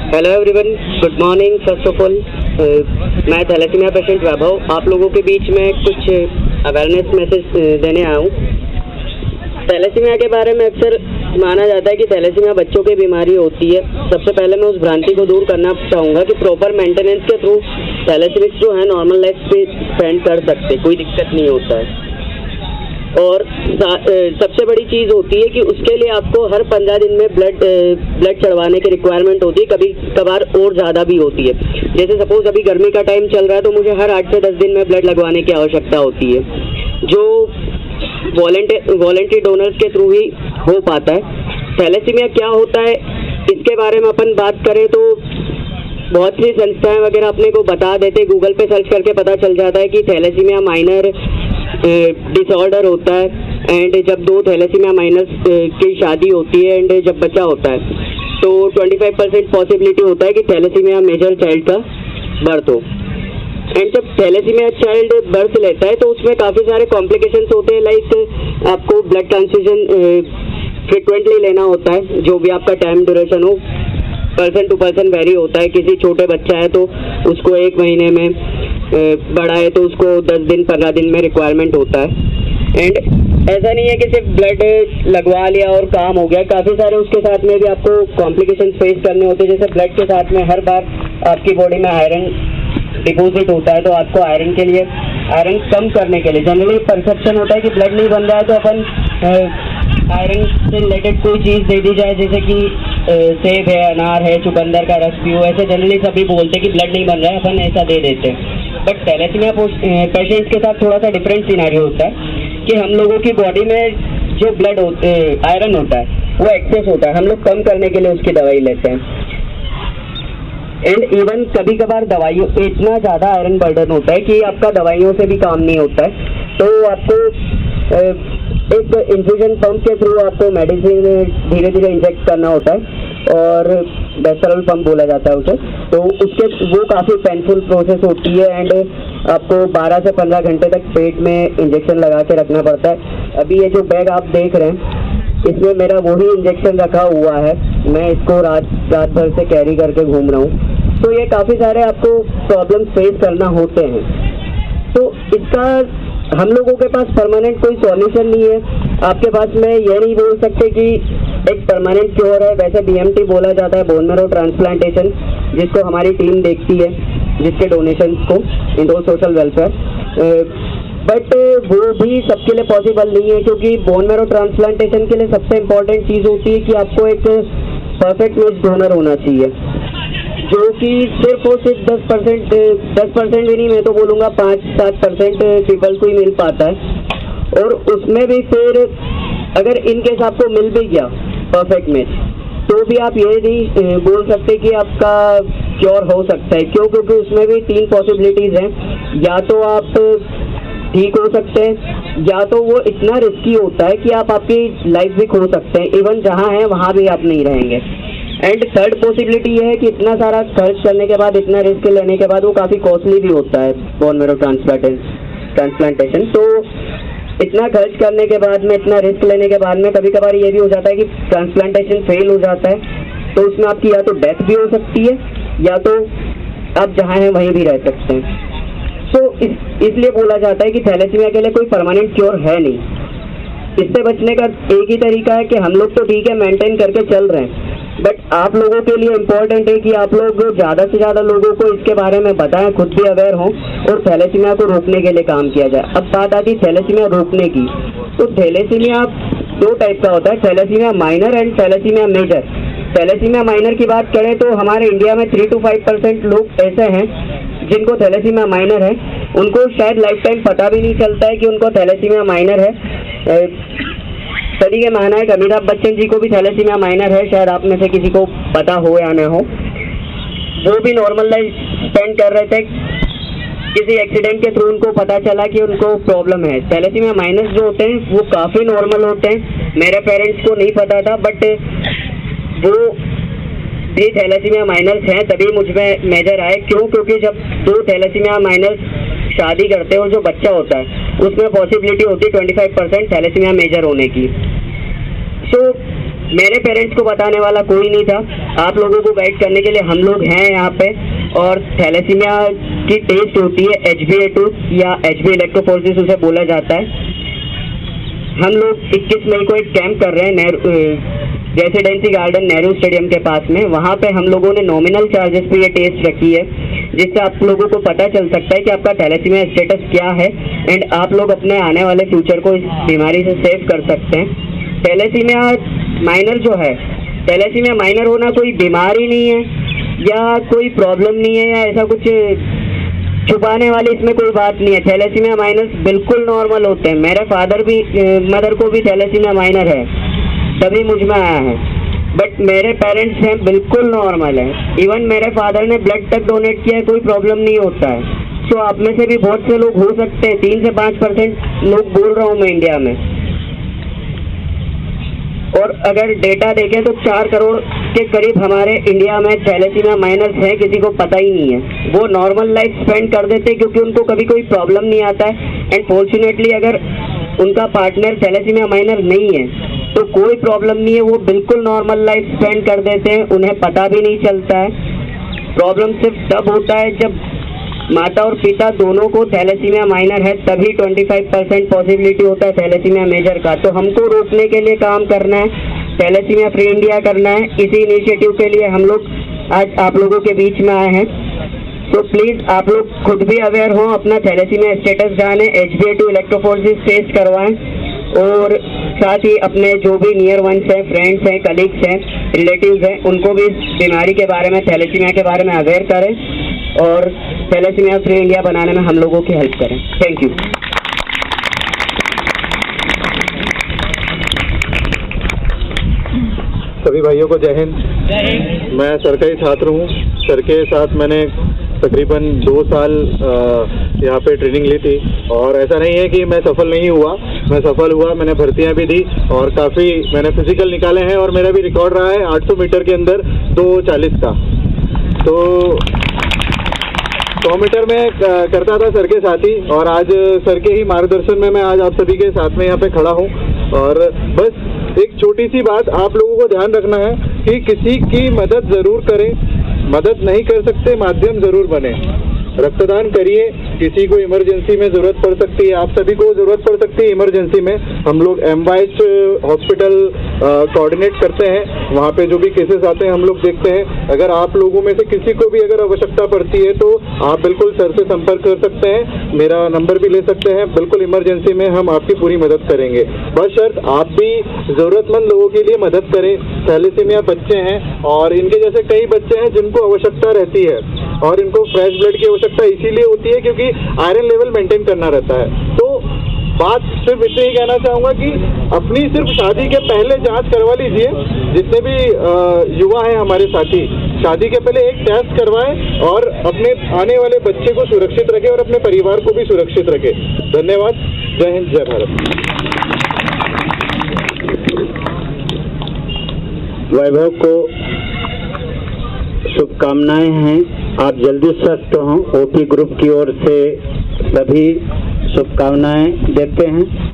Hello everyone, good morning. First of all मैं thalassaemia patient वैभव आप लोगों के बीच में कुछ अवेयरनेस मैसेज देने आया हूँ। थैलेसीमिया के बारे में अक्सर माना जाता है कि थैलेसीमिया बच्चों की बीमारी होती है। सबसे पहले मैं उस भ्रांति को दूर करना चाहूँगा कि प्रॉपर मेंटेनेंस के थ्रू थैलेसीमिक्स जो है नॉर्मल लाइफ पे स्पेंड कर सकते, कोई दिक्कत नहीं होता है। और सबसे बड़ी चीज़ होती है कि उसके लिए आपको हर 15 दिन में ब्लड चढ़वाने की रिक्वायरमेंट होती है, कभी कभार और ज़्यादा भी होती है। जैसे सपोज अभी गर्मी का टाइम चल रहा है तो मुझे हर 8 से 10 दिन में ब्लड लगवाने की आवश्यकता होती है, जो वॉलंटरी डोनर्स के थ्रू ही हो पाता है। थैलेसीमिया क्या होता है इसके बारे में अपन बात करें तो बहुत सी संस्थाएं वगैरह अपने को बता देते, गूगल पे सर्च करके पता चल जाता है कि थैलेसीमिया माइनर डिसऑर्डर होता है। एंड जब 2 थैलेसीमिया माइनर्स की शादी होती है एंड जब बच्चा होता है तो 25% पॉसिबिलिटी होता है कि थैलेसीमिया मेजर चाइल्ड का बर्थ हो। एंड जब थैलेसीमिया चाइल्ड बर्थ लेता है तो उसमें काफ़ी सारे कॉम्प्लिकेशंस होते हैं, लाइक आपको ब्लड ट्रांसफ्यूजन फ्रिक्वेंटली लेना होता है, जो भी आपका टाइम ड्यूरेशन हो, पर्सन टू पर्सन वेरी होता है। किसी छोटे बच्चा है तो उसको 1 महीने में, बड़ा है तो उसको 10 दिन 15 दिन में रिक्वायरमेंट होता है। एंड ऐसा नहीं है कि सिर्फ ब्लड लगवा लिया और काम हो गया, काफ़ी सारे उसके साथ में भी आपको कॉम्प्लिकेशन फेस करने होते हैं। जैसे ब्लड के साथ में हर बार आपकी बॉडी में आयरन डिपॉजिट होता है, तो आपको आयरन के लिए, आयरन कम करने के लिए जनरली परसेप्शन होता है कि ब्लड नहीं बन रहा है तो अपन आयरन से रिलेटेड कोई चीज़ दे दी जाए, जैसे कि सेब है, अनार है, चुकंदर का रस पियो। ऐसे जनरली सभी बोलते कि ब्लड नहीं बन रहा है, अपन ऐसा दे देते हैं। बट थैलेसीमिया पेशेंट्स के साथ थोड़ा सा डिफरेंट सिनेरियो होता है कि हम लोगों की बॉडी में जो ब्लड आयरन होता है वो एक्सेस होता है, हम लोग कम करने के लिए उसकी दवाई लेते हैं। एंड इवन कभी कभार दवाइयों इतना ज़्यादा आयरन बर्डन होता है कि आपका दवाइयों से भी काम नहीं होता है, तो आपको एक इन्फ्यूजन पंप के थ्रू आपको मेडिसिन धीरे धीरे इंजेक्ट करना होता है, और बेसरल पंप बोला जाता है उसे। तो उसके वो काफ़ी पेनफुल प्रोसेस होती है एंड आपको 12 से 15 घंटे तक पेट में इंजेक्शन लगा के रखना पड़ता है। अभी ये जो बैग आप देख रहे हैं इसमें मेरा वही इंजेक्शन रखा हुआ है, मैं इसको रात भर से कैरी करके घूम रहा हूँ। तो ये काफ़ी सारे आपको प्रॉब्लम फेस करना होते हैं। तो इसका हम लोगों के पास परमानेंट कोई सॉल्यूशन नहीं है। आपके पास में ये नहीं बोल सकते कि एक परमानेंट क्योर है। वैसे BMT बोला जाता है, बोन मैरो ट्रांसप्लांटेशन, जिसको हमारी टीम देखती है, जिसके डोनेशंस को इंडो सोशल वेलफेयर। बट वो भी सबके लिए पॉसिबल नहीं है, क्योंकि बोन मैरो ट्रांसप्लांटेशन के लिए सबसे इम्पॉर्टेंट चीज़ होती है कि आपको एक परफेक्ट मैच डोनर होना चाहिए, जो कि सिर्फ और सिर्फ 10% भी नहीं, मैं तो बोलूँगा 5-7% पीपल को ही मिल पाता है। और उसमें भी फिर अगर इनकेस आपको मिल भी गया परफेक्ट मैच, तो भी आप ये नहीं बोल सकते कि आपका क्योर हो सकता है। क्यों? क्योंकि उसमें भी 3 पॉसिबिलिटीज़ हैं। या तो आप ठीक हो सकते हैं, या तो वो इतना रिस्की होता है कि आप आपकी लाइफ भी खो सकते हैं, इवन जहाँ हैं वहाँ भी आप नहीं रहेंगे। एंड थर्ड पॉसिबिलिटी ये है कि इतना सारा खर्च करने के बाद, इतना रिस्क लेने के बाद वो काफ़ी कॉस्टली भी होता है बोन मैरो ट्रांसप्लांटेशन। तो इतना खर्च करने के बाद में, इतना रिस्क लेने के बाद में कभी कभार ये भी हो जाता है कि ट्रांसप्लांटेशन फेल हो जाता है, तो उसमें आपकी या तो डेथ भी हो सकती है या तो आप जहाँ हैं वहीं भी रह सकते हैं। तो इसलिए बोला जाता है कि थैलेसीमिया के लिए कोई परमानेंट क्योर है नहीं। इससे बचने का एक ही तरीका है कि हम लोग तो ठीक है मेंटेन करके चल रहे हैं, बट आप लोगों के लिए इम्पोर्टेंट है कि आप लोग ज़्यादा से ज़्यादा लोगों को इसके बारे में बताएं, खुद भी अवेयर हों और थैलेसीमिया को रोकने के लिए काम किया जाए। अब बात आती है थैलेसीमिया रोकने की, तो थैलेसीमिया 2 टाइप का होता है, thalassemia minor and thalassemia major. Thalassemia minor की बात करें तो हमारे इंडिया में 3 to 5% लोग ऐसे हैं जिनको थैलेसीमिया माइनर है। उनको शायद लाइफ टाइम पता भी नहीं चलता है कि उनको थैलेसीमिया माइनर है। सभी के मानना है कि अमिताभ बच्चन जी को भी थैलेसीमिया माइनर है, शायद आप में से किसी को पता हो या न हो। वो भी नॉर्मल लाइफ स्पेंड कर रहे थे, किसी एक्सीडेंट के थ्रू उनको पता चला कि उनको प्रॉब्लम है। थैलेसीमिया माइनर्स जो होते हैं वो काफ़ी नॉर्मल होते हैं, मेरे पेरेंट्स को नहीं पता था, बट वो भी थैलेसीमिया माइनर्स हैं, तभी मुझ में मेजर आए। क्यों? क्योंकि जब 2 थैलेसीमिया माइनर्स शादी करते हैं और जो बच्चा होता है उसमें पॉसिबिलिटी होती है 25% थैलेसीमिया मेजर होने की। सो मेरे पेरेंट्स को बताने वाला कोई नहीं था। आप लोगों को गाइड करने के लिए हम लोग हैं यहाँ पे। और थैलेसीमिया की टेस्ट होती है HbA2 या HB इलेक्ट्रोफोरेसिस उसे बोला जाता है। हम लोग 21 मई को एक कैंप कर रहे हैं रेसिडेंसी गार्डन नेहरू स्टेडियम के पास में। वहाँ पे हम लोगों ने नॉमिनल चार्जेस पे ये टेस्ट रखी है, जिससे आप लोगों को पता चल सकता है कि आपका थैलेसीमिया स्टेटस क्या है एंड आप लोग अपने आने वाले फ्यूचर को इस बीमारी से सेव कर सकते हैं। थैलेसीमिया माइनर जो है, थैलेसीमिया माइनर होना कोई बीमारी नहीं है या कोई प्रॉब्लम नहीं है या ऐसा कुछ छुपाने वाली इसमें कोई बात नहीं है। थैलेसीमिया माइनर बिल्कुल नॉर्मल होते हैं। मेरे मदर को भी थैलेसीमिया माइनर है, तभी मुझ में आया है। बट मेरे पेरेंट्स हैं बिल्कुल नॉर्मल है। इवन मेरे फादर ने ब्लड तक डोनेट किया है, कोई प्रॉब्लम नहीं होता है। सो आप में से भी बहुत से लोग हो सकते हैं, 3 से 5% लोग बोल रहा हूँ मैं इंडिया में। और अगर डेटा देखें तो 4 करोड़ के करीब हमारे इंडिया में थैलेसीमिया माइनर्स हैं, किसी को पता ही नहीं है। वो नॉर्मल लाइफ स्पेंड कर देते हैं क्योंकि उनको कभी कोई प्रॉब्लम नहीं आता है। एंड फॉर्चुनेटली अगर उनका पार्टनर थैलेसीमिया माइनर नहीं है तो कोई प्रॉब्लम नहीं है, वो बिल्कुल नॉर्मल लाइफ स्पेंड कर देते हैं, उन्हें पता भी नहीं चलता है। प्रॉब्लम सिर्फ तब होता है जब माता और पिता दोनों को थैलेसीमिया माइनर है, तभी 25% पॉसिबिलिटी होता है थैलेसीमिया मेजर का। तो हमको रोकने के लिए काम करना है, थैलेसीमिया फ्री इंडिया करना है। इसी इनिशिएटिव के लिए हम लोग आज आप लोगों के बीच में आए हैं। तो प्लीज़ आप लोग खुद भी अवेयर हो, अपना थैलेसीमिया स्टेटस जाने, HbA2 इलेक्ट्रोफोरेसिस टेस्ट करवाएं और साथ ही अपने जो भी नियर वंस हैं, फ्रेंड्स हैं, कलीग्स हैं, रिलेटिव्स हैं, उनको भी इस बीमारी के बारे में, थैलेसीमिया के बारे में अवेयर करें और थैलेसीमिया फ्री इंडिया बनाने में हम लोगों की हेल्प करें। Thank you. सभी भाइयों को जय हिंद। मैं सर का ही छात्र हूँ। सर के साथ मैंने तकरीबन 2 साल यहाँ पे ट्रेनिंग ली थी और ऐसा नहीं है कि मैं सफल नहीं हुआ, मैं सफल हुआ। मैंने भर्तियाँ भी दी और काफ़ी मैंने फिजिकल निकाले हैं और मेरा भी रिकॉर्ड रहा है 800 मीटर के अंदर 2:40 का। तो 100 मीटर में करता था सर के साथ ही, और आज सर के ही मार्गदर्शन में मैं आज आप सभी के साथ में यहाँ पे खड़ा हूँ। और बस एक छोटी सी बात आप लोगों को ध्यान रखना है कि किसी की मदद ज़रूर करें, मदद नहीं कर सकते माध्यम ज़रूर बने। रक्तदान करिए, किसी को इमरजेंसी में ज़रूरत पड़ सकती है, आप सभी को ज़रूरत पड़ सकती है इमरजेंसी में। हम लोग MYH हॉस्पिटल कोऑर्डिनेट करते हैं, वहाँ पे जो भी केसेस आते हैं हम लोग देखते हैं। अगर आप लोगों में से किसी को भी अगर आवश्यकता पड़ती है तो आप बिल्कुल सर से संपर्क कर सकते हैं, मेरा नंबर भी ले सकते हैं। बिल्कुल इमरजेंसी में हम आपकी पूरी मदद करेंगे। बस शर्त आप भी ज़रूरतमंद लोगों के लिए मदद करें। थैलेसीमिया बच्चे हैं और इनके जैसे कई बच्चे हैं जिनको आवश्यकता रहती है और इनको फ्रेश ब्लड की आवश्यकता इसीलिए होती है क्योंकि आयरन लेवल मेंटेन करना रहता है। तो बात सिर्फ इतना ही कहना चाहूँगा कि अपनी सिर्फ शादी के पहले जांच करवा लीजिए। जितने भी युवा हैं हमारे साथी, शादी के पहले एक टेस्ट करवाएं और अपने आने वाले बच्चे को सुरक्षित रखें और अपने परिवार को भी सुरक्षित रखें। धन्यवाद। जय हिंद, जय भारत। वैभव को शुभकामनाएं हैं, आप जल्दी स्वस्थ हों। OP ग्रुप की ओर से सभी शुभकामनाएं देते हैं।